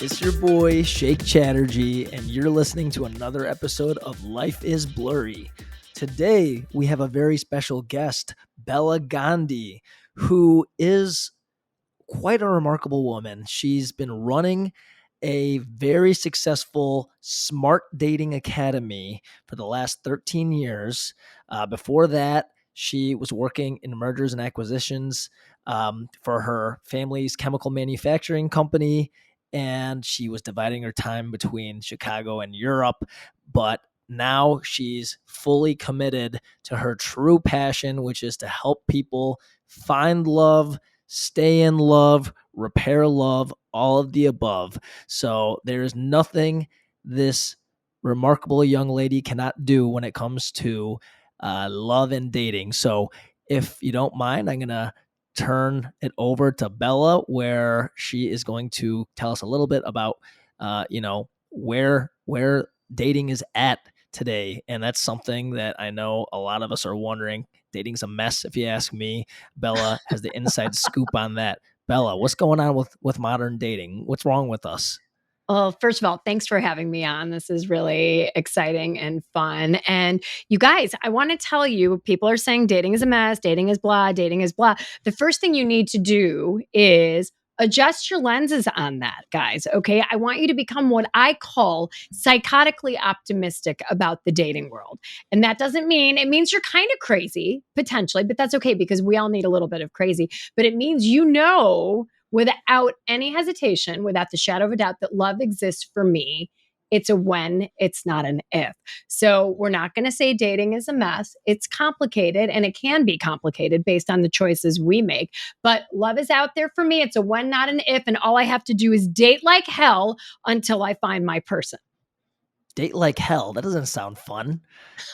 It's your boy, Shake Chatterjee, and you're listening to another episode of Life is Blurry. Today, we have a very special guest, Bela Ghandi, who is quite a remarkable woman. She's been running a very successful smart dating academy for the last 13 years. Before that, she was working in mergers and acquisitions for her family's chemical manufacturing company, and she was dividing her time between Chicago and Europe. But now she's fully committed to her true passion, which is to help people find love, stay in love, repair love, all of the above. So there is nothing this remarkable young lady cannot do when it comes to love and dating. So if you don't mind, I'm going to turn it over to Bela, where she is going to tell us a little bit about, where dating is at today. And that's something that I know a lot of us are wondering. Dating's a mess, if you ask me. Bela has the inside scoop on that. Bela, what's going on with modern dating? What's wrong with us? Well, first of all, thanks for having me on. This is really exciting and fun. And you guys, I want to tell you, people are saying dating is a mess, dating is blah, dating is blah. The first thing you need to do is adjust your lenses on that, guys. Okay. I want you to become what I call psychotically optimistic about the dating world. And that doesn't mean, it means you're kind of crazy, potentially, but that's okay because we all need a little bit of crazy. But it means without any hesitation, without the shadow of a doubt, that love exists for me. It's a when, it's not an if. So we're not going to say dating is a mess. It's complicated, and it can be complicated based on the choices we make. But love is out there for me. It's a when, not an if. And all I have to do is date like hell until I find my person. Date like hell? That doesn't sound fun.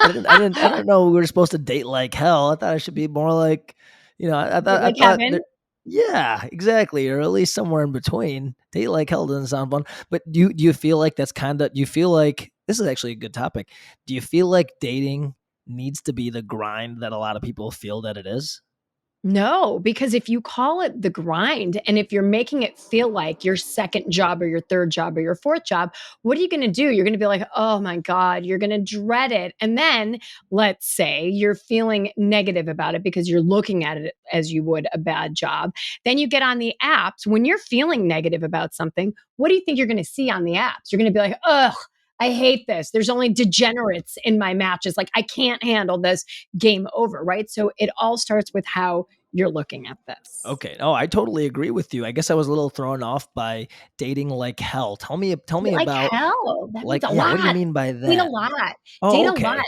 I didn't know we were supposed to date like hell. I thought it should be more like, I thought Heaven. yeah, exactly. Or at least somewhere in between. Date like hell doesn't sound fun. But do you feel like do you feel like this is actually a good topic? Do you feel like dating needs to be the grind that a lot of people feel that it is? No, because if you call it the grind and if you're making it feel like your second job or your third job or your fourth job, what are you going to do? You're going to be like, oh my God, you're going to dread it. And then let's say you're feeling negative about it because you're looking at it as you would a bad job. Then you get on the apps. When you're feeling negative about something, what do you think you're going to see on the apps? You're going to be like, ugh, I hate this. There's only degenerates in my matches. Like, I can't handle this. Game over, right? So it all starts with how you're looking at this. Okay. Oh, I totally agree with you. I guess I was a little thrown off by dating like hell. Tell me Like about hell. That means a yeah, what do you lot. mean by Date a that? lot. Date Oh, a okay. lot.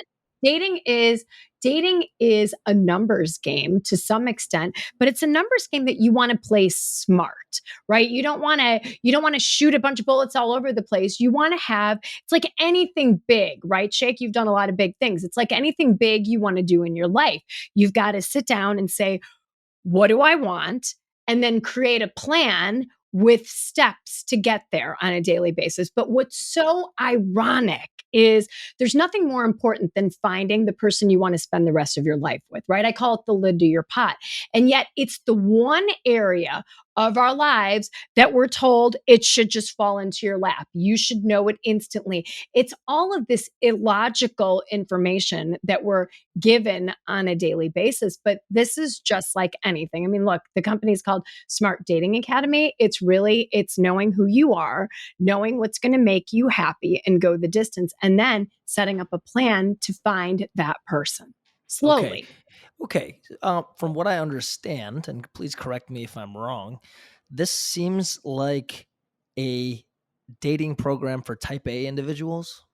Dating is a numbers game to some extent, but it's a numbers game that you want to play smart, right? You don't want to shoot a bunch of bullets all over the place. You want to have, it's like anything big, right? Shake, you've done a lot of big things. It's like anything big you want to do in your life. You've got to sit down and say, what do I want? And then create a plan with steps to get there on a daily basis. But what's so ironic is there's nothing more important than finding the person you want to spend the rest of your life with, right? I call it the lid to your pot. And yet it's the one area of our lives that we're told it should just fall into your lap. You should know it instantly. It's all of this illogical information that we're given on a daily basis. But this is just like anything. I mean, look, the company is called Smart Dating Academy. It's knowing who you are, knowing what's going to make you happy and go the distance, and then setting up a plan to find that person Okay. slowly. Okay. From what I understand, and please correct me if I'm wrong, this seems like a dating program for type A individuals.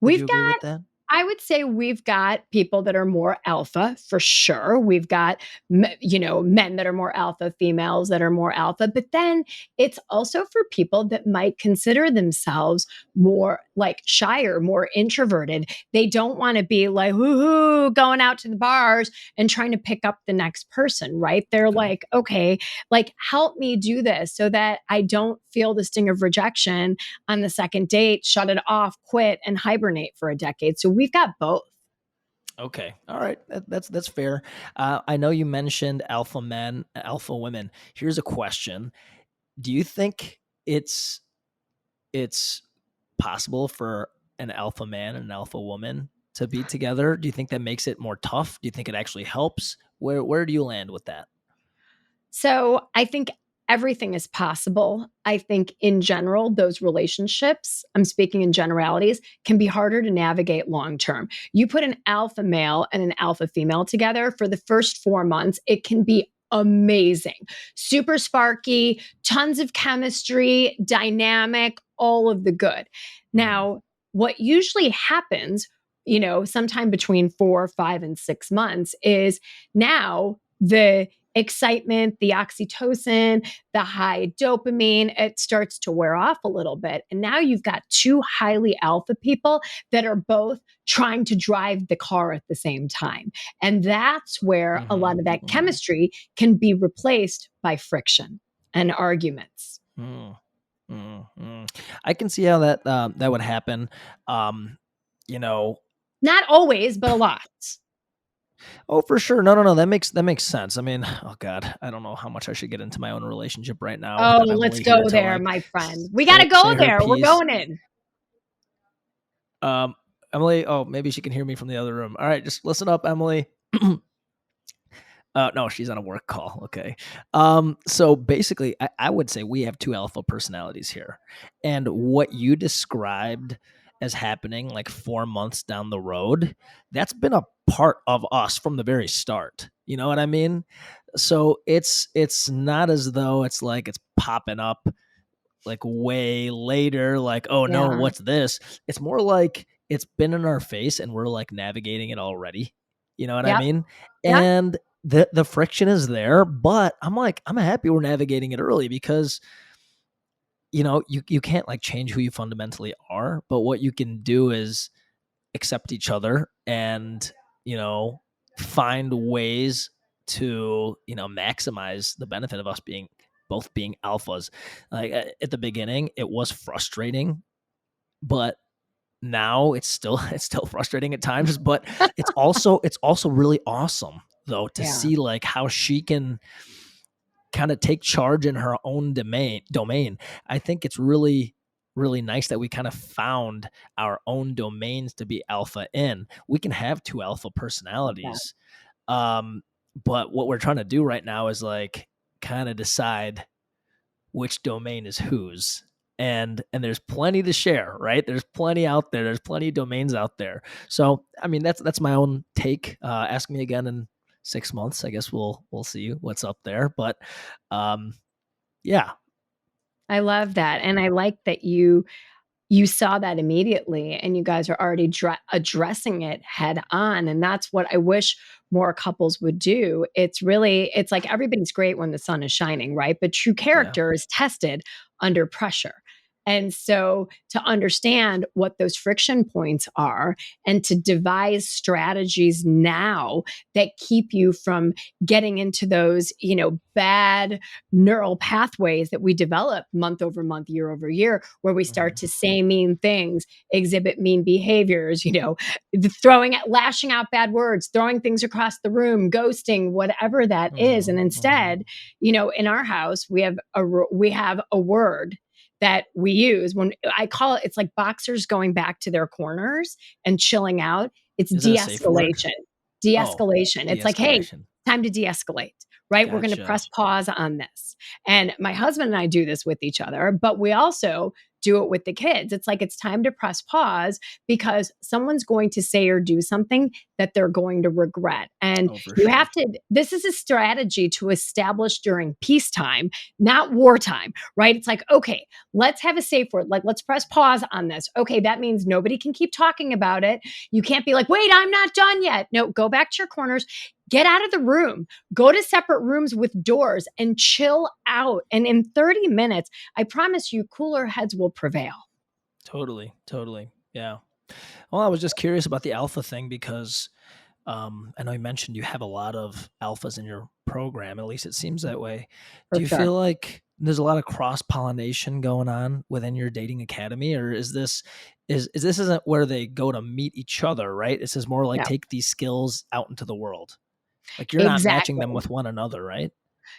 Would you We've agree got with that? I would say we've got people that are more alpha for sure. We've got, men that are more alpha, females that are more alpha. But then it's also for people that might consider themselves more like shyer, more introverted. They don't want to be like, woohoo, going out to the bars and trying to pick up the next person, right? They're Okay. like, okay, like help me do this so that I don't feel the sting of rejection on the second date, shut it off, quit, and hibernate for a decade. So we've got both. Okay. All right. That's fair. I know you mentioned alpha men, alpha women. Here's a question. Do you think it's possible for an alpha man and an alpha woman to be together? Do you think that makes it more tough? Do you think it actually helps? Where do you land with that? So I think everything is possible. I think in general, those relationships, I'm speaking in generalities, can be harder to navigate long term. You put an alpha male and an alpha female together for the first 4 months, it can be amazing, super sparky, tons of chemistry, dynamic, all of the good. Now, what usually happens, sometime between 4, 5, and 6 months is now the excitement, the oxytocin, the high dopamine, it starts to wear off a little bit. And now you've got two highly alpha people that are both trying to drive the car at the same time. And that's where a lot of that chemistry can be replaced by friction and arguments. I can see how that would happen. Not always, but a lot. Oh, for sure. No. That makes sense. I mean, oh God, I don't know how much I should get into my own relationship right now. Oh, let's go there, my friend. We got to go there. We're going in. Emily, oh, maybe she can hear me from the other room. All right, just listen up, Emily. No, she's on a work call. Okay. So basically, I would say we have two alpha personalities here. And what you described as happening like 4 months down the road, that's been a part of us from the very start. You know what I mean? So it's not as though it's like it's popping up like way later, like, oh no, what's this? It's more like it's been in our face and we're like navigating it already. You know what I mean? Yep. And the friction is there, but I'm happy we're navigating it early because you can't like change who you fundamentally are, but what you can do is accept each other and, find ways to, maximize the benefit of us both being alphas. Like at the beginning, it was frustrating, but now it's still frustrating at times, but it's also really awesome though to see like how she can kind of take charge in her own domain. I think it's really, really nice that we kind of found our own domains to be alpha in. We can have two alpha personalities. But what we're trying to do right now is like kind of decide which domain is whose. And there's plenty to share, right? There's plenty out there. There's plenty of domains out there. So, I mean, that's my own take. Ask me again in 6 months. I guess we'll see what's up there. But yeah. I love that. And I like that you saw that immediately and you guys are already addressing it head on. And that's what I wish more couples would do. It's like everybody's great when the sun is shining, right? But true character is tested under pressure. And so to understand what those friction points are and to devise strategies now that keep you from getting into those, bad neural pathways that we develop month over month, year over year, where we start to say mean things, exhibit mean behaviors, lashing out bad words, throwing things across the room, ghosting, whatever that is. And instead, in our house, we have a word that we use when I call it, it's like boxers going back to their corners and chilling out. It's de-escalation. De-escalation. It's like, hey, time to de-escalate, right? Gotcha. We're going to press pause on this. And my husband and I do this with each other, but we also do it with the kids. It's like, it's time to press pause because someone's going to say or do something that they're going to regret. And have to, this is a strategy to establish during peacetime, not wartime, right? It's like, okay, let's have a safe word. Like, let's press pause on this. Okay. That means nobody can keep talking about it. You can't be like, wait, I'm not done yet. No, go back to your corners. Get out of the room, go to separate rooms with doors and chill out. And in 30 minutes, I promise you, cooler heads will prevail. Totally. Yeah. Well, I was just curious about the alpha thing because I know you mentioned you have a lot of alphas in your program. At least it seems that way. Do you feel like there's a lot of cross-pollination going on within your dating academy, or is this isn't where they go to meet each other, right? This is more like take these skills out into the world. Like you're not matching them with one another, right?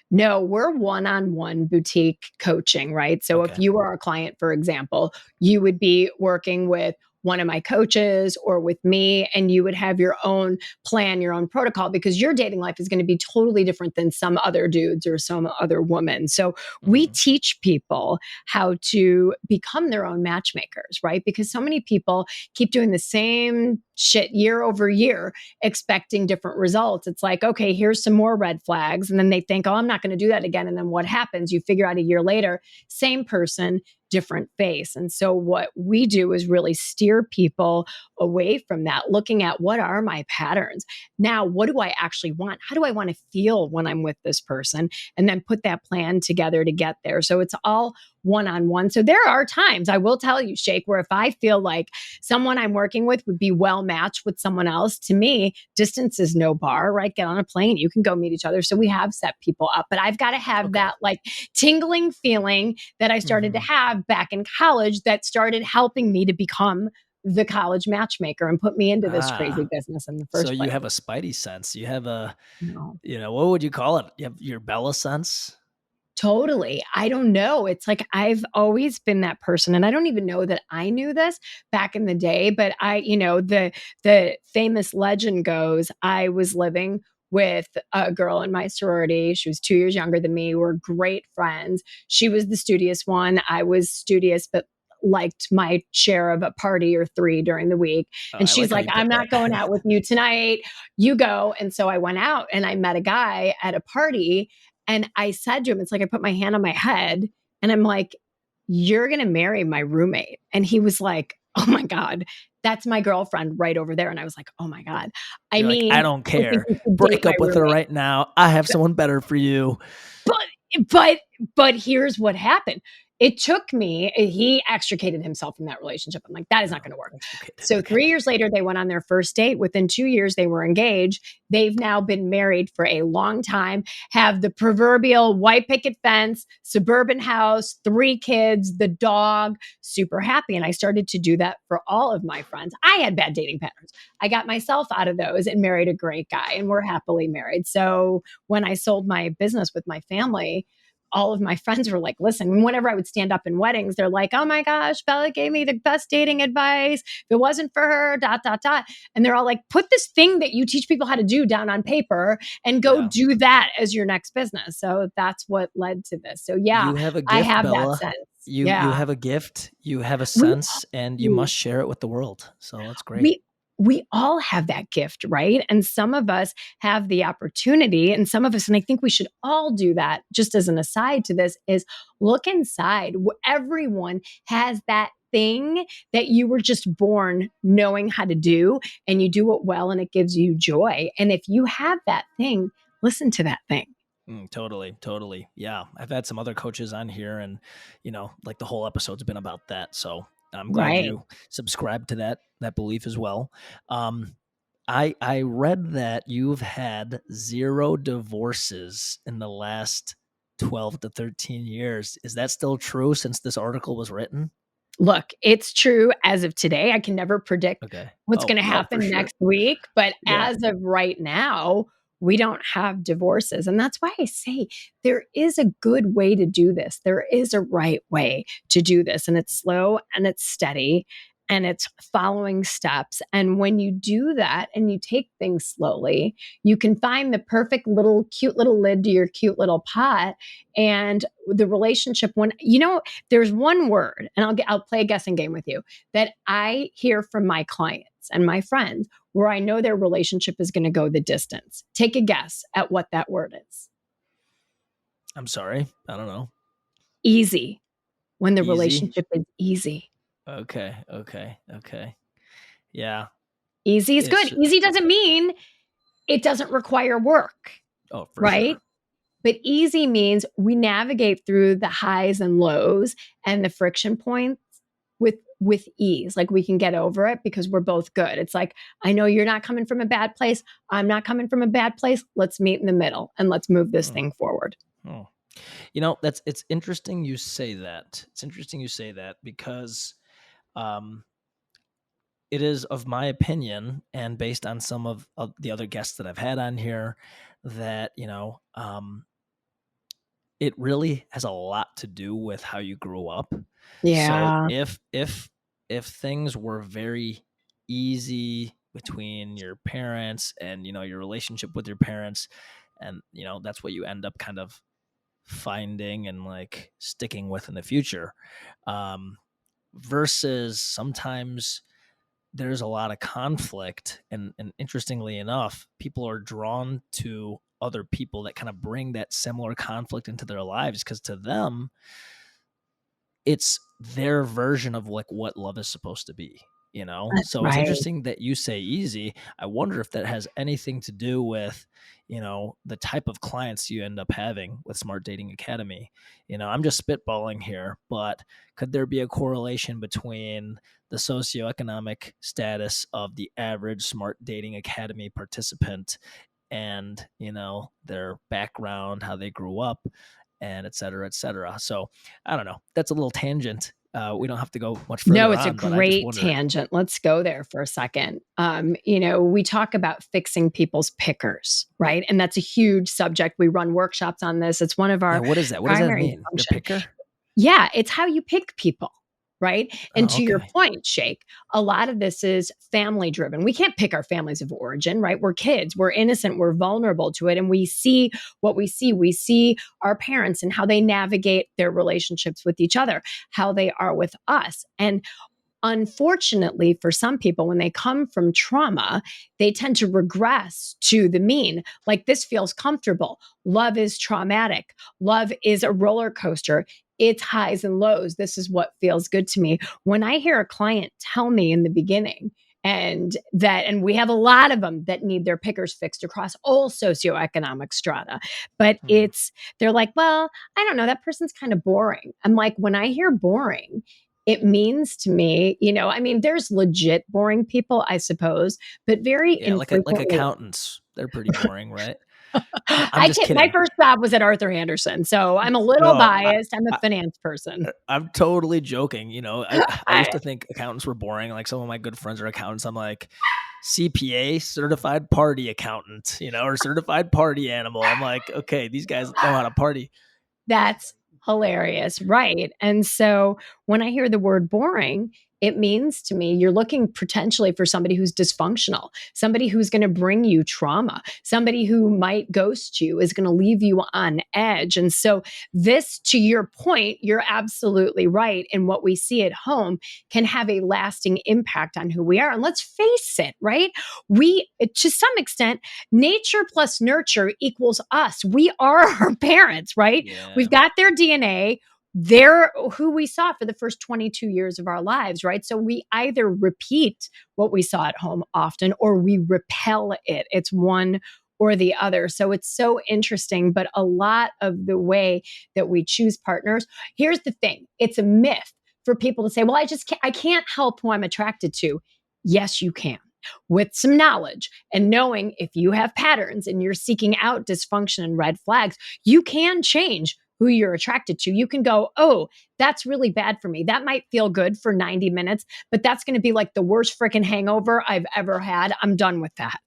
No, we're one-on-one boutique coaching, right? So if Okay. you are a client, for example, you would be working with one of my coaches or with me, and you would have your own plan, your own protocol, because your dating life is going to be totally different than some other dudes or some other women. So we Mhm. teach people how to become their own matchmakers, right? Because so many people keep doing the same shit year over year, expecting different results. It's like, okay, here's some more red flags. And then they think, oh, I'm not going to do that again. And then what happens? You figure out a year later, same person, different face. And so what we do is really steer people away from that, looking at what are my patterns? Now, what do I actually want? How do I want to feel when I'm with this person? And then put that plan together to get there. So it's all one-on-one. So there are times, I will tell you, Shake, where if I feel like someone I'm working with would be well matched with someone else, to me, distance is no bar, right? Get on a plane, you can go meet each other. So we have set people up, but I've got to have Okay. that like tingling feeling that I started to Mhm. have back in college that started helping me to become the college matchmaker and put me into this crazy Ah, business in the so first you place. have a spidey sense. You have a, No. what would you call it? You have your Bella sense? Totally. I don't know. It's like I've always been that person, and I don't even know that I knew this back in the day, but the famous legend goes I was living with a girl in my sorority. She was 2 years younger than me. We're great friends. She was the studious one. I was studious but liked my share of a party or 3 during the week. Oh, And I she's like how like, you put "I'm that. not going out with you tonight. You go." And so I went out and I met a guy at a party, and I said to him, it's like I put my hand on my head and I'm like, "You're going to marry my roommate." And he was like, "Oh my God, that's my girlfriend right over there." And I was like, "Oh my God. I You're like, "I mean, don't I think care. you should date Break my up with her roommate." right now. I have someone better for you." But but but here's what happened. It took me, he extricated himself from that relationship. I'm like, that is not Oh, going to work. extricated. So Okay. 3 years later, they went on their first date. Within 2 years, they were engaged. They've now been married for a long time, have the proverbial white picket fence, suburban house, 3 kids, the dog, super happy. And I started to do that for all of my friends. I had bad dating patterns. I got myself out of those and married a great guy, and we're happily married. So when I sold my business with my family, all of my friends were like, listen, whenever I would stand up in weddings, they're like, "Oh my gosh, Bella gave me the best dating advice. If it wasn't for her, dot, dot, dot." And they're all like, "Put this thing that you teach people how to do down on paper and go Yeah. do that as your next business." So that's what led to this. So yeah, You have a I gift, have that Bella. sense. You Yeah. have a gift. You have a We sense, and you all must share it with the world. So that's great. we we all have that gift, right? And some of us have the opportunity, and some of us, and I think we should all do that, just as an aside to this, is look inside. Everyone has that thing that you were just born knowing how to do, and you do it well, and it gives you joy. And if you have that thing, listen to that thing. Totally, totally. Yeah, I've had some other coaches on here, and like the whole episode's been about that. So I'm glad Right. you subscribe to that belief as well. I read that you've had 0 divorces in the last 12 to 13 years. Is that still true since this article was written? Look, it's true as of today. I can never predict Okay. what's Oh going to no, for happen sure. next week, but Yeah. as of right now, we don't have divorces. And that's why I say there is a good way to do this. There is a right way to do this, and it's slow and it's steady and it's following steps. And when you do that and you take things slowly, you can find the perfect little cute little lid to your cute little pot, and the relationship, when there's one word, and I'll play a guessing game with you, that I hear from my clients and my friends where I know their relationship is going to go the distance. Take a guess at what that word is. I'm sorry. I don't know. Easy. When the Easy. relationship is easy. Okay. Okay. Okay. Yeah. Easy is good. It's Easy doesn't mean it doesn't require work, oh, for right? sure. But easy means we navigate through the highs and lows and the friction points with ease. Like we can get over it because we're both good. It's like, I know you're not coming from a bad place. I'm not coming from a bad place. Let's meet in the middle and let's move this Hmm. thing forward. Oh. It's interesting you say that. It's interesting you say that because um it is of my opinion, and based on some of the other guests that I've had on here, that it really has a lot to do with how you grew up. So Yeah. if things were very easy between your parents and your relationship with your parents, and that's what you end up kind of finding and like sticking with in the future, versus sometimes there's a lot of conflict, and interestingly enough, people are drawn to other people that kind of bring that similar conflict into their lives, because to them it's their version of like what love is supposed to be. That's So it's right. interesting that you say easy. I wonder if that has anything to do with the type of clients you end up having with Smart Dating Academy. I'm just spitballing here, but could there be a correlation between the socioeconomic status of the average Smart Dating Academy participant and their background, how they grew up, and et cetera, et cetera? So I don't know, that's a little tangent. We don't have to go much No, further it's a on, but I just great wonder. tangent. Let's go there for a second. We talk about fixing people's pickers, right? And that's a huge subject. We run workshops on this. It's one of Yeah, our what is that? What does that primary mean? Their functions. picker? Yeah, it's how you pick people, right? And Oh, to your okay. point, Shake, a lot of this is family driven. We can't pick our families of origin, right? We're kids, we're innocent, we're vulnerable to it. And we see what we see. We see our parents and how they navigate their relationships with each other, how they are with us. And unfortunately, for some people, when they come from trauma, they tend to regress to the mean. Like, this feels comfortable. Love is traumatic. Love is a roller coaster. It's highs and lows. This is what feels good to me. When I hear a client tell me in the beginning, and we have a lot of them that need their pickers fixed across all socioeconomic strata, but Hmm. they're like, well, I don't know, that person's kind of boring. I'm like, when I hear boring, it means to me, I mean, there's legit boring people, I suppose, but very Yeah, like infrequently. accountants. They're pretty boring, right? I'm I just can My kidding. first job was at Arthur Anderson, so I'm a little No, biased. I'm a I finance person. I'm totally joking. I I used to think accountants were boring. Like, some of my good friends are accountants. I'm like, CPA, certified party accountant, or certified party animal. I'm like, okay, these guys know how to party. That's hilarious, right? And so when I hear the word boring, it means to me you're looking potentially for somebody who's dysfunctional, somebody who's going to bring you trauma, somebody who might ghost you, is going to leave you on edge. And so, this, to your point, you're absolutely right. And what we see at home can have a lasting impact on who we are. And let's face it, right? To some extent, nature plus nurture equals us. We are our parents, right? Yeah. We've got their DNA. They're who we saw for the first 22 years of our lives, right? So we either repeat what we saw at home often, or we repel it. It's one or the other. So it's so interesting. But a lot of the way that we choose partners, here's the thing, it's a myth for people to say, well, I can't help who I'm attracted to. Yes, you can, with some knowledge and knowing if you have patterns and you're seeking out dysfunction and red flags, you can change who you're attracted to. You can go, oh, that's really bad for me. That might feel good for 90 minutes, but that's going to be like the worst freaking hangover I've ever had. I'm done with that.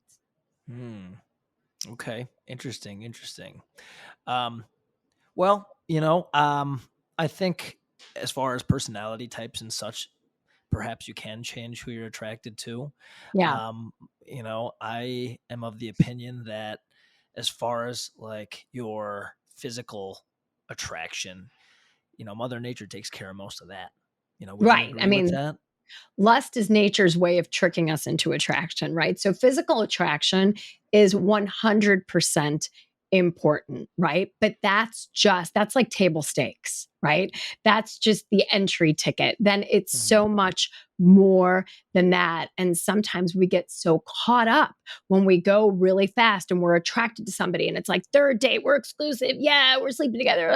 Hmm. Okay. Interesting. Um, well, I think as far as personality types and such, perhaps you can change who you're attracted to. Yeah. Um, I am of the opinion that as far as like your physical attraction, Mother Nature takes care of most of that. Would you Right. I agree with mean, that? lust is nature's way of tricking us into attraction, right? So physical attraction is 100% important, right? But that's like table stakes, right? That's just the entry ticket. Then it's Mhm. so much more than that. And sometimes we get so caught up when we go really fast and we're attracted to somebody and it's like, third date, we're exclusive. Yeah, we're sleeping together.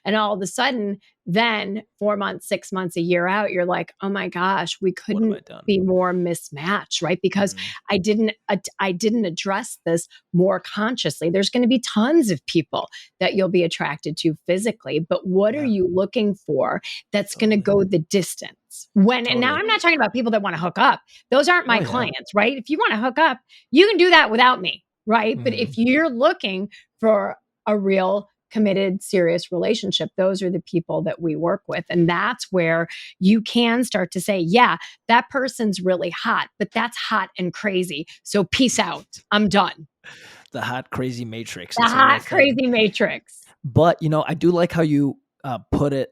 And all of a sudden, then 4 months, 6 months, a year out, you're like, oh my gosh, we What have I couldn't done? be more mismatched, right? Because Mm, I didn't address this more consciously. There's going to be tons of people that you'll be attracted to physically, but what are yeah, you looking for that's going to totally, go the distance? And now totally. I'm not talking about people that want to hook up. Those aren't Oh my yeah. clients, right? If you want to hook up, you can do that without me, right? But Hmm. if you're looking for a real committed, serious relationship, those are the people that we work with. And that's where you can start to say, yeah, that person's really hot, but that's hot and crazy. So peace out. I'm done. The hot, crazy matrix. The It's a real hot, thing. crazy matrix. But, I do like how you put it.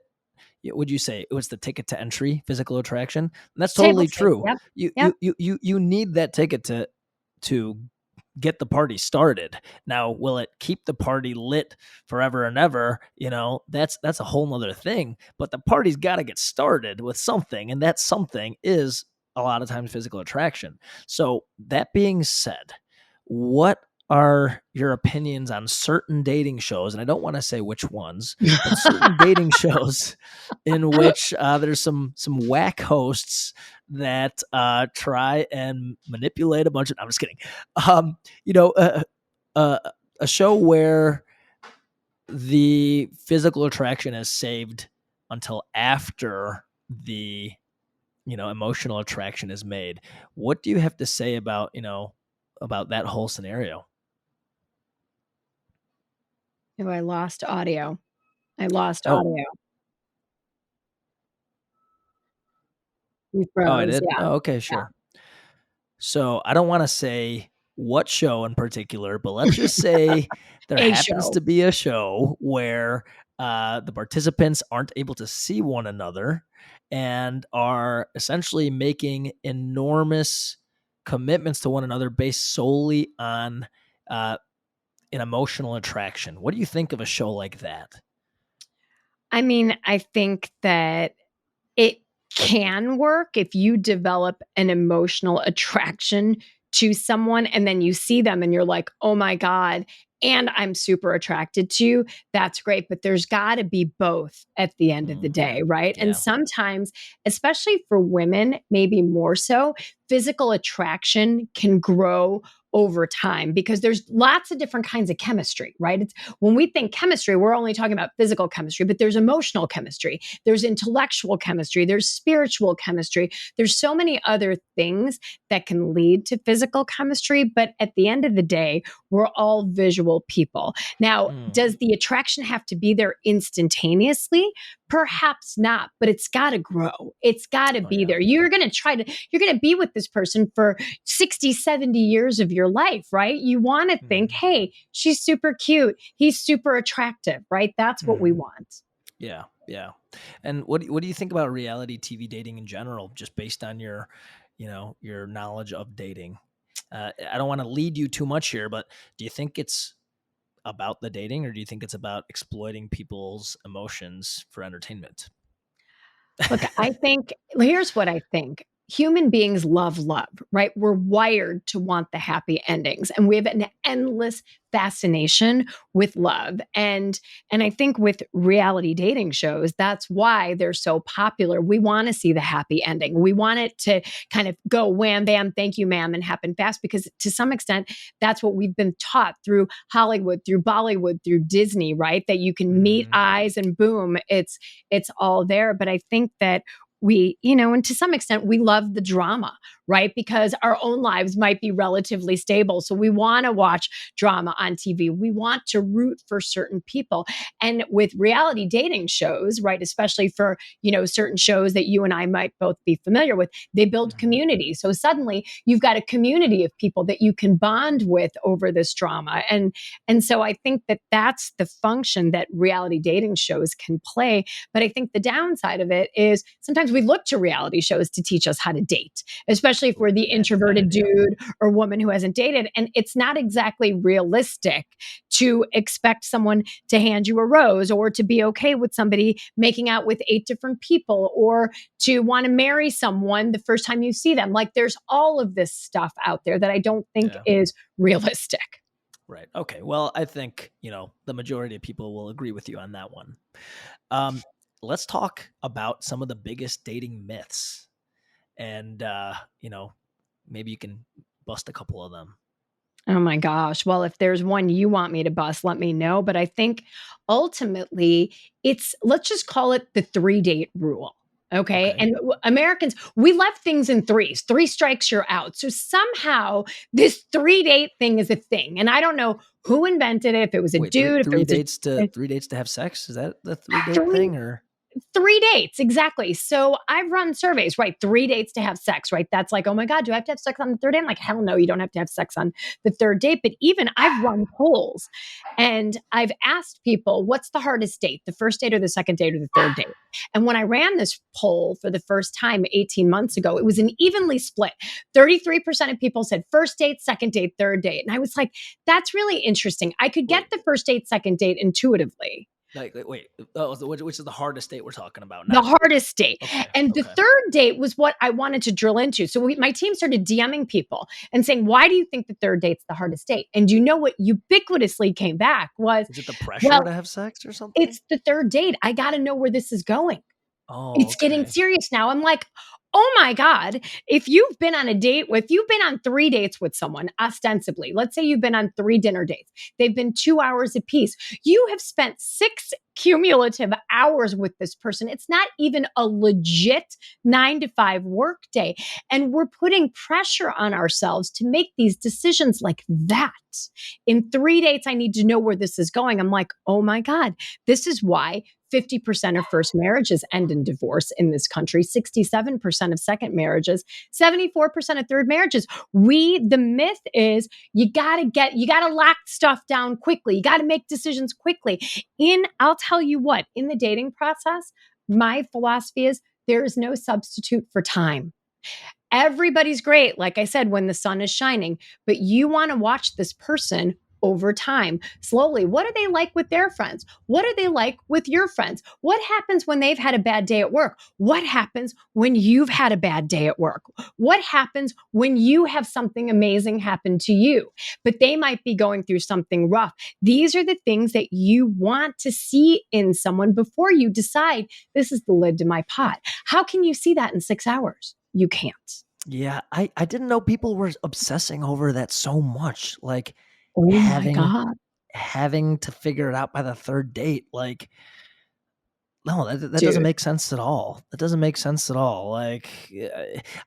Would you say it was the ticket to entry, physical attraction? And that's totally true. Yep. You need that ticket to get the party started. Now, will it keep the party lit forever and ever? That's a whole nother thing. But the party's got to get started with something, and that something is a lot of times physical attraction. So that being said, what are your opinions on certain dating shows? And I don't want to say which ones, but certain dating shows in which there's some whack hosts that try and manipulate a bunch of. I'm just kidding. A show where the physical attraction is saved until after the emotional attraction is made. What do you have to say about that whole scenario? Oh, I lost audio. Audio. You Oh, I froze. did? Yeah. Oh, okay, sure. So I don't want to say what show in particular, but let's just say there happens to be a show where the participants aren't able to see one another and are essentially making enormous commitments to one another based solely on an emotional attraction. What do you think of a show like that? I mean, I think that it can work if you develop an emotional attraction to someone and then you see them and you're like, oh my God, and I'm super attracted to you. That's great. But there's got to be both at the end of the day, right? Yeah. And sometimes, especially for women, maybe more so, physical attraction can grow over time because there's lots of different kinds of chemistry, right? It's when we think chemistry, we're only talking about physical chemistry, but there's emotional chemistry, there's intellectual chemistry, there's spiritual chemistry. There's so many other things that can lead to physical chemistry, but at the end of the day, we're all visual people. Now, does the attraction have to be there instantaneously? Perhaps not, but it's got to grow. It's got to be there. You're going to be with this person for 60, 70 years of your life, right? You want to think, hey, she's super cute. He's super attractive, right? That's what we want. Yeah. Yeah. And what do you think about reality TV dating in general, just based on your knowledge of dating? I don't want to lead you too much here, but do you think it's about the dating, or do you think it's about exploiting people's emotions for entertainment? Look, here's what I think. Human beings love love, right? We're wired to want the happy endings, and we have an endless fascination with love. And I think with reality dating shows, that's why they're so popular. We want to see the happy ending. We want it to kind of go wham bam, thank you ma'am, and happen fast, because to some extent that's what we've been taught through Hollywood, through Bollywood, through Disney, right? That you can meet eyes and boom, it's all there. But I think that we, and to some extent, we love the drama, right? Because our own lives might be relatively stable. So we want to watch drama on TV. We want to root for certain people. And with reality dating shows, right, especially for, certain shows that you and I might both be familiar with, they build community. So suddenly you've got a community of people that you can bond with over this drama. And so I think that that's the function that reality dating shows can play. But I think the downside of it is sometimes we look to reality shows to teach us how to date, especially if we're the introverted dude or woman who hasn't dated. And it's not exactly realistic to expect someone to hand you a rose, or to be okay with somebody making out with 8 different people, or to want to marry someone the first time you see them. Like, there's all of this stuff out there that I don't think is realistic. Right. Okay. Well, I think, the majority of people will agree with you on that one. Let's talk about some of the biggest dating myths, and maybe you can bust a couple of them. Oh my gosh. Well, if there's one you want me to bust, let me know. But I think ultimately let's just call it the 3-date rule. Okay. Okay. And Americans, we left things in threes. Three strikes, you're out. So somehow this 3-date thing is a thing. And I don't know who invented it, if it was a Wait, dude, if it was a 3 dates to have sex? Is that the 3-date three thing or? 3 dates, exactly. So I've run surveys, right? 3 dates to have sex, right? That's like, oh my God, do I have to have sex on the third date? I'm like, hell no, you don't have to have sex on the third date. But even I've run polls and I've asked people, what's the hardest date, the first date or the second date or the third date? And when I ran this poll for the first time 18 months ago, it was an evenly split. 33% of people said first date, second date, third date. And I was like, that's really interesting. I could get Wait. the first date, second date intuitively. Like, which is the hardest date we're talking about The now? hardest date. Okay. And the Okay. third date was what I wanted to drill into. So my team started DMing people and saying, why do you think the third date's the hardest date? And you know what ubiquitously came back was, Is it the pressure well, to have sex or something? it's the third date. I got to know where this is going. Oh, It's getting okay. serious now. I'm like, oh my God, if you've been on 3 dates with someone, ostensibly, let's say you've been on 3 dinner dates, they've been 2 hours apiece. You have spent 6 cumulative hours with this person. It's not even a legit 9 to 5 work day. And we're putting pressure on ourselves to make these decisions like that. In 3 dates, I need to know where this is going. I'm like, oh my God, this is why 50% of first marriages end in divorce in this country, 67% of second marriages, 74% of third marriages. The myth is you gotta lock stuff down quickly. You gotta make decisions quickly. I'll tell you what, in the dating process, my philosophy is there is no substitute for time. Everybody's great, like I said, when the sun is shining, but you want to watch this person over time, slowly. What are they like with their friends? What are they like with your friends? What happens when they've had a bad day at work? What happens when you've had a bad day at work? What happens when you have something amazing happen to you, but they might be going through something rough? These are the things that you want to see in someone before you decide this is the lid to my pot. How can you see that in 6 hours? You can't. Yeah, I didn't know people were obsessing over that so much. Like Oh my having God. having to figure it out by the third date. Like, no, that doesn't Dude. make sense at all. That doesn't make sense at all. Like,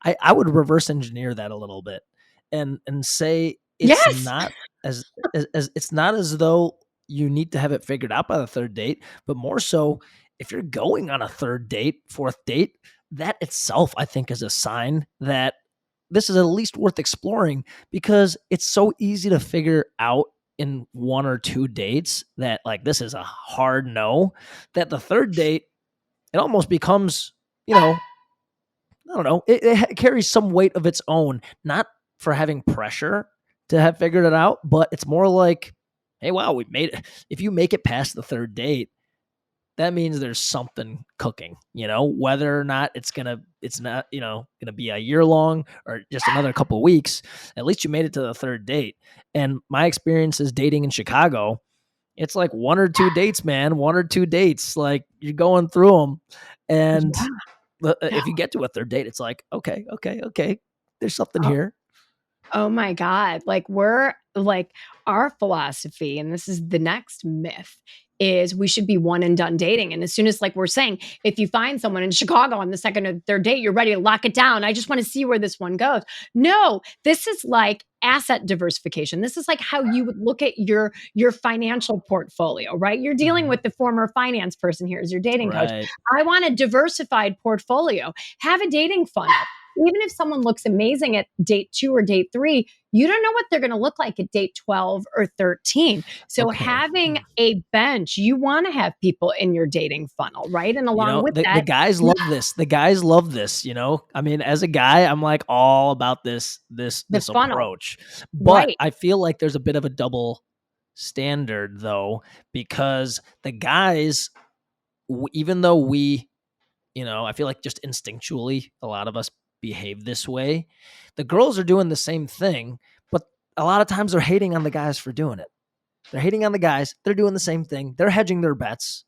I would reverse engineer that a little bit and say it's Yes. not as it's not as though you need to have it figured out by the third date, but more so if you're going on a third date, fourth date, that itself I think is a sign that this is at least worth exploring because it's so easy to figure out in 1 or 2 dates that like this is a hard no, that the third date it almost becomes, I don't know, it carries some weight of its own, not for having pressure to have figured it out, but it's more like, hey, wow, we made it. If you make it past the third date, that means there's something cooking, whether or not it's not, gonna be a year long or just another couple of weeks. At least you made it to the third date. And my experience is dating in Chicago. It's like 1 or 2 dates, man. 1 or 2 dates. Like you're going through them. And Yeah. if you get to a third date, it's like, okay, okay, okay. There's something Oh, here. oh my God. Our philosophy, and this is the next myth, is we should be one and done dating. And as soon as, like we're saying, if you find someone in Chicago on the second or third date, you're ready to lock it down. I just want to see where this one goes. No, this is like asset diversification. This is like how you would look at your financial portfolio, right? You're dealing Mhm. with the former finance person here as your dating coach. Right. I want a diversified portfolio. Have a dating funnel. Even if someone looks amazing at date 2 or date 3, you don't know what they're going to look like at date 12 or 13. So Okay. having a bench, you want to have people in your dating funnel, right? And along with The that, guys love this. The guys love this, I mean, as a guy, I'm like all about this the this funnel, approach. But right? I feel like there's a bit of a double standard though because the guys even though we, I feel like just instinctually a lot of us behave this way, the girls are doing the same thing, but a lot of times they're hating on the guys for doing it. They're hating on the guys. They're doing the same thing. They're hedging their bets.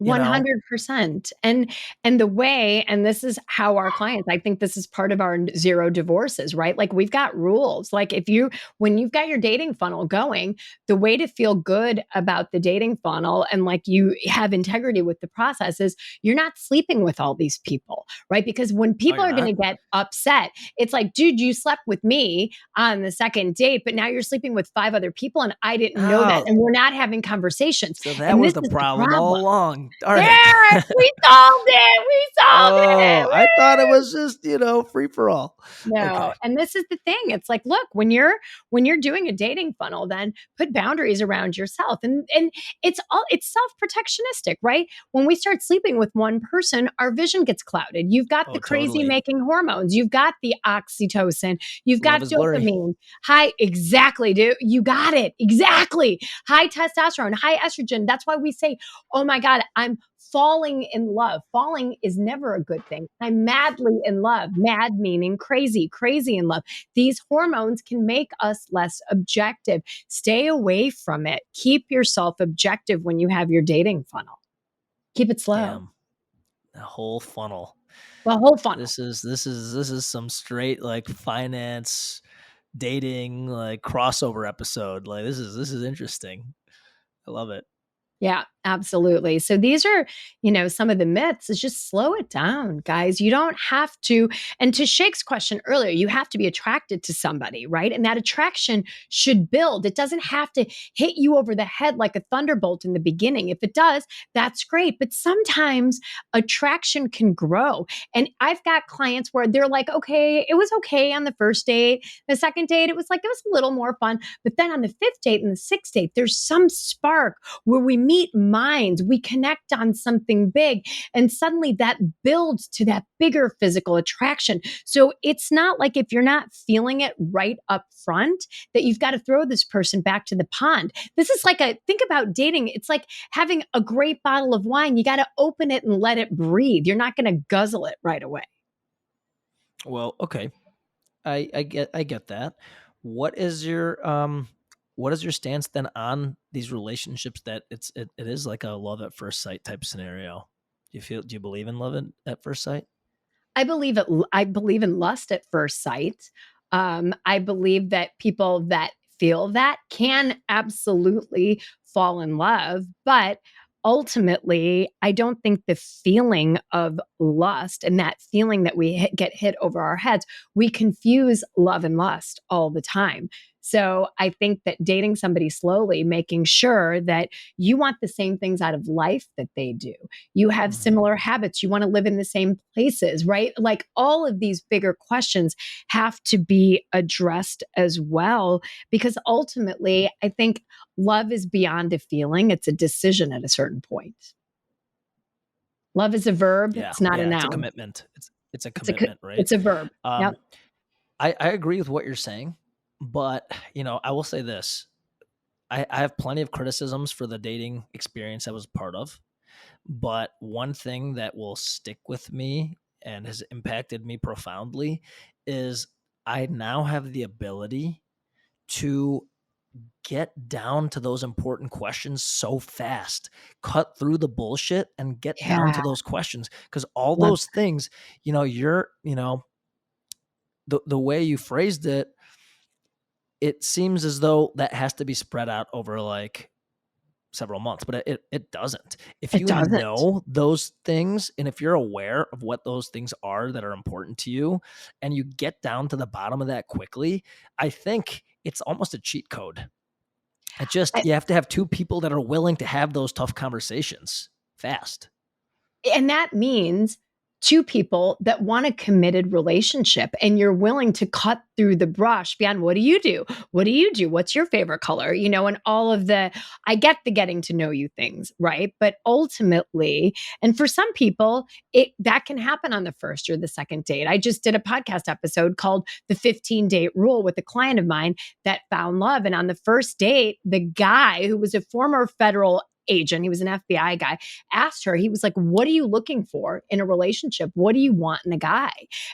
you know? 100%. And the way, and this is how our clients, I think this is part of our zero divorces, right? Like we've got rules. Like when you've got your dating funnel going, the way to feel good about the dating funnel and like you have integrity with the process is you're not sleeping with all these people, right? Because when Oh, people you're are going not? to get upset, it's like, dude, you slept with me on the second date, but now you're sleeping with five other people and I didn't know that. Oh, And we're not having conversations. so that And was this the is the problem all problem. along. Darn it. There, we solved it. We solved it. Oh, I thought it Woo! was just, free for all. No. Okay. And this is the thing. It's like, look, when you're doing a dating funnel, then put boundaries around yourself. And it's self-protectionistic, right? When we start sleeping with one person, our vision gets clouded. You've got Oh, the crazy totally. making hormones, you've got the oxytocin, you've Love got is blurry. dopamine. High, exactly, dude. You got it. Exactly. High testosterone, high estrogen. That's why we say, oh my God, I'm falling in love. Falling is never a good thing. I'm madly in love. Mad meaning crazy, crazy in love. These hormones can make us less objective. Stay away from it. Keep yourself objective when you have your dating funnel. Keep it slow. Damn. The whole funnel. The whole funnel. This is some straight like finance dating like crossover episode. Like this is interesting. I love it. Yeah, absolutely. So these are, some of the myths is just slow it down, guys. You don't have to. And to Shake's question earlier, you have to be attracted to somebody, right? And that attraction should build. It doesn't have to hit you over the head like a thunderbolt in the beginning. If it does, that's great. But sometimes attraction can grow. And I've got clients where they're like, okay, it was okay on the first date. The second date, it was a little more fun. But then on the fifth date and the sixth date, there's some spark where we meet minds, we connect on something big, and suddenly that builds to that bigger physical attraction. So it's not like if you're not feeling it right up front that you've got to throw this person back to the pond. This is think about dating. It's like having a great bottle of wine. You got to open it and let it breathe. You're not going to guzzle it right away. Well, okay. I get that. What is your stance then on these relationships that it is like a love at first sight type scenario? Do you believe in love at first sight? I believe in lust at first sight. I believe that people that feel that can absolutely fall in love, but ultimately, I don't think the feeling of lust and that feeling that we get hit over our heads, we confuse love and lust all the time. So I think that dating somebody slowly, making sure that you want the same things out of life that they do, you have similar habits, you want to live in the same places, right? Like all of these bigger questions have to be addressed as well, because ultimately, I think love is beyond a feeling, it's a decision at a certain point. Love is a verb, Yeah, it's not a yeah, it's a noun. commitment. It's a It's a co- commitment, right? it's a verb. Yep. Um, I agree with what you're saying, but I will say this: I have plenty of criticisms for the dating experience I was part of, but one thing that will stick with me and has impacted me profoundly is I now have the ability to get down to those important questions so fast, cut through the bullshit and get down Yeah. to those questions. Cause all Love. those things, the way you phrased it, it seems as though that has to be spread out over like several months, but it doesn't. If It you doesn't. know those things and if you're aware of what those things are that are important to you and you get down to the bottom of that quickly, I think it's almost a cheat code. You have to have two people that are willing to have those tough conversations fast. And that means two people that want a committed relationship and you're willing to cut through the brush beyond what do you do? What do you do? What's your favorite color? And all of I get the getting to know you things, right? But ultimately, and for some people, that can happen on the first or the second date. I just did a podcast episode called The 15-Date Rule with a client of mine that found love. And on the first date, the guy who was a former federal agent, he was an FBI guy, asked her, he was like, what are you looking for in a relationship? What do you want in a guy?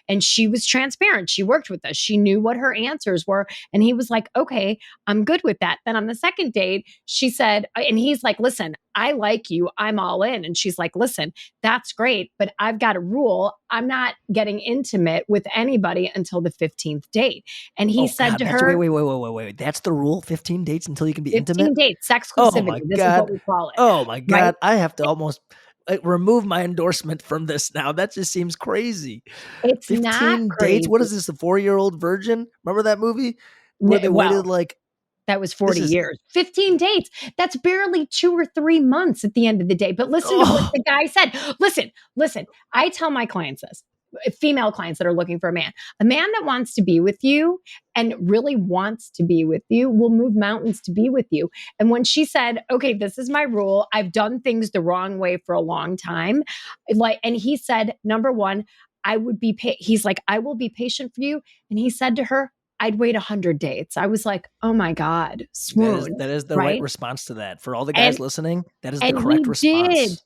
And she was transparent. She worked with us. She knew what her answers were. And he was like, okay, I'm good with that. Then on the second date, she said, and he's like, listen, I like you. I'm all in. And she's like, listen, that's great, but I've got a rule. I'm not getting intimate with anybody until the 15th date. And he Oh said God, to that's her, wait. That's the rule. 15 dates until you can be 15 intimate. dates, Oh sexclusivity. my This is what God. we call it, Oh my right? God. I have to almost remove my endorsement from this now. That just seems crazy. It's not 15 dates. crazy. What is this? The 4-year-old virgin? Remember that movie where they waited Well, like that was this 40 is years. 15 dates. That's barely 2 or 3 months at the end of the day. But listen to what oh the guy said. Listen. I tell my clients this, female clients that are looking for a man that wants to be with you and really wants to be with you will move mountains to be with you. And when she said, okay, this is my rule, I've done things the wrong way for a long time. And he said, number one, he's like, I will be patient for you. And he said to her, I'd wait 100 dates. I was like, oh my God, swoon, that is the right right? response to that. For all the guys And listening, that is the and correct he did. response.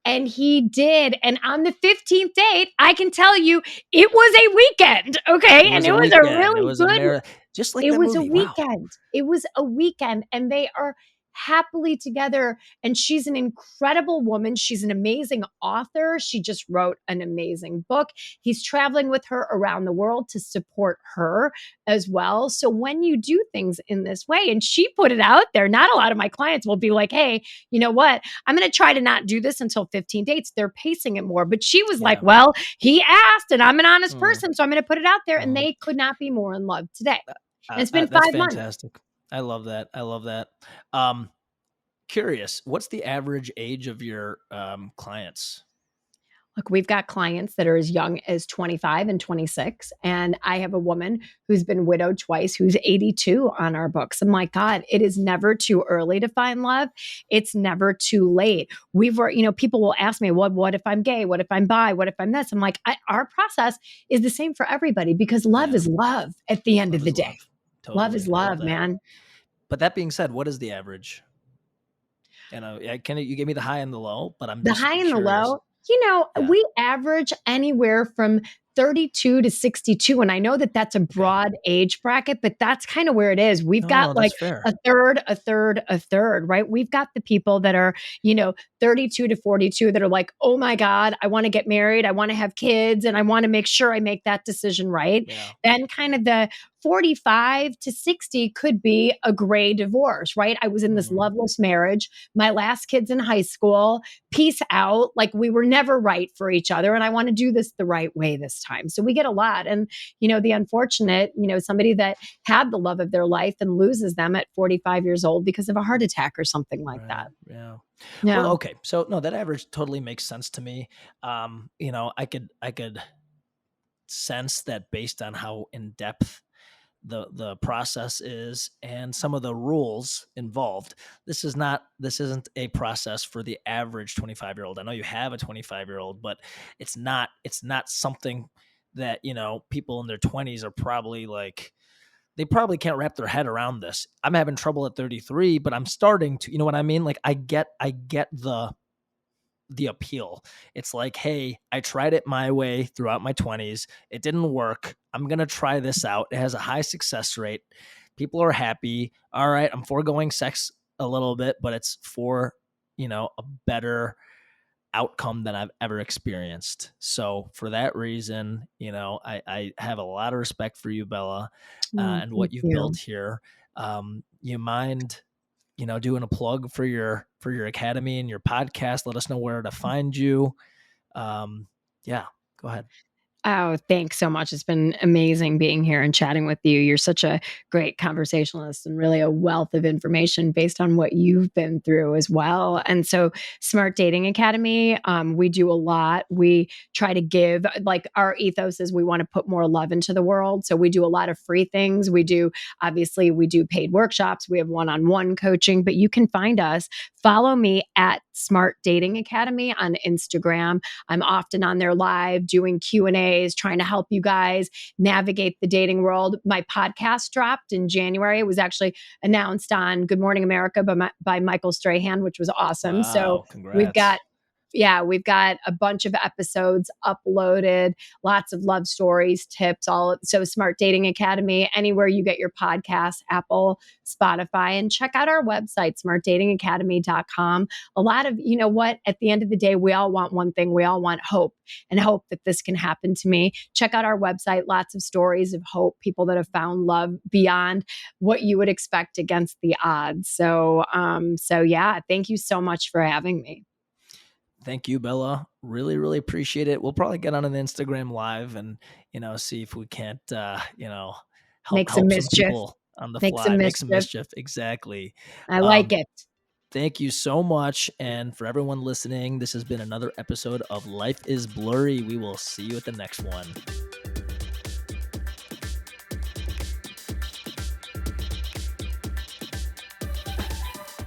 And he did. And on the 15th date, I can tell you it was a weekend. Okay. It And was it a was a weekend. It really was a good just like it that was a movie. Wow. weekend. It was a weekend, and they are happily together. And she's an incredible woman. She's an amazing author. She just wrote an amazing book. He's traveling with her around the world to support her as well. So when you do things in this way, and she put it out there, not a lot of my clients will be like, hey, you know what? I'm going to try to not do this until 15 dates. They're pacing it more. But she was like, Yeah. well, he asked, and I'm an honest Mm. person. So I'm going to put it out there. And Mhm. they could not be more in love today. And it's been That's 5 months. fantastic. I love that. Curious, what's the average age of your clients? Look, we've got clients that are as young as 25 and 26. And I have a woman who's been widowed twice, who's 82 on our books. I'm like, God, it is never too early to find love. It's never too late. People will ask me, well, what if I'm gay? What if I'm bi? What if I'm this? I'm like, our process is the same for everybody because love is love at the end of the day. Totally. Love is love, man. But that being said, what is the average? You give me the high and the low, but I'm the just high and curious. the low. We average anywhere from 32 to 62. And I know that that's a broad age bracket, but that's kind of where it is. We've got like fair. a third, right? We've got the people that are, 32 to 42 that are like, oh my God, I want to get married. I want to have kids and I want to make sure I make that decision right. Yeah. Then kind of the 45 to 60 could be a gray divorce, right? I was in this loveless marriage. My last kid's in high school. Peace out. Like we were never right for each other. And I want to do this the right way this time. So we get a lot. And, the unfortunate, somebody that had the love of their life and loses them at 45 years old because of a heart attack or something like that. Yeah. Yeah. Well, okay. So no, that average totally makes sense to me. I could sense that based on how in depth the process is and some of the rules involved. This isn't a process for the average 25-year-old. I know you have a 25-year-old, but it's not something that, people in their 20s are probably like, they probably can't wrap their head around this. I'm having trouble at 33, but I'm starting to, you know what I mean? Like I get the appeal. It's like, hey, I tried it my way throughout my 20s. It didn't work. I'm going to try this out. It has a high success rate. People are happy. All right, I'm foregoing sex a little bit, but it's for, a better outcome than I've ever experienced. So for that reason, I have a lot of respect for you, Bela, and what you've built here. You mind doing a plug for your academy and your podcast? Let us know where to find you. Go ahead. Oh, thanks so much. It's been amazing being here and chatting with you. You're such a great conversationalist and really a wealth of information based on what you've been through as well. And so, Smart Dating Academy, we do a lot. We try to give, like, our ethos is we want to put more love into the world. So, we do a lot of free things. We do paid workshops. We have one-on-one coaching, but you can find us. Follow me at Smart Dating Academy on Instagram. I'm often on there live doing Q&As, trying to help you guys navigate the dating world. My podcast dropped in January. It was actually announced on Good Morning America by Michael Strahan, which was awesome. Wow, so congrats. we've got we've got a bunch of episodes uploaded, lots of love stories, tips, all. So Smart Dating Academy, anywhere you get your podcasts, Apple, Spotify, and check out our website, smartdatingacademy.com. A lot of, you know what, at the end of the day, we all want one thing. We all want hope, and hope that this can happen to me. Check out our website, lots of stories of hope, people that have found love beyond what you would expect against the odds. So yeah, thank you so much for having me. Thank you, Bella. Really, really appreciate it. We'll probably get on an Instagram live and, see if we can't, Make help some some mischief. people on the Make some fly, make some mischief. mischief. Exactly. I like it. Thank you so much. And for everyone listening, this has been another episode of Life is Blurry. We will see you at the next one.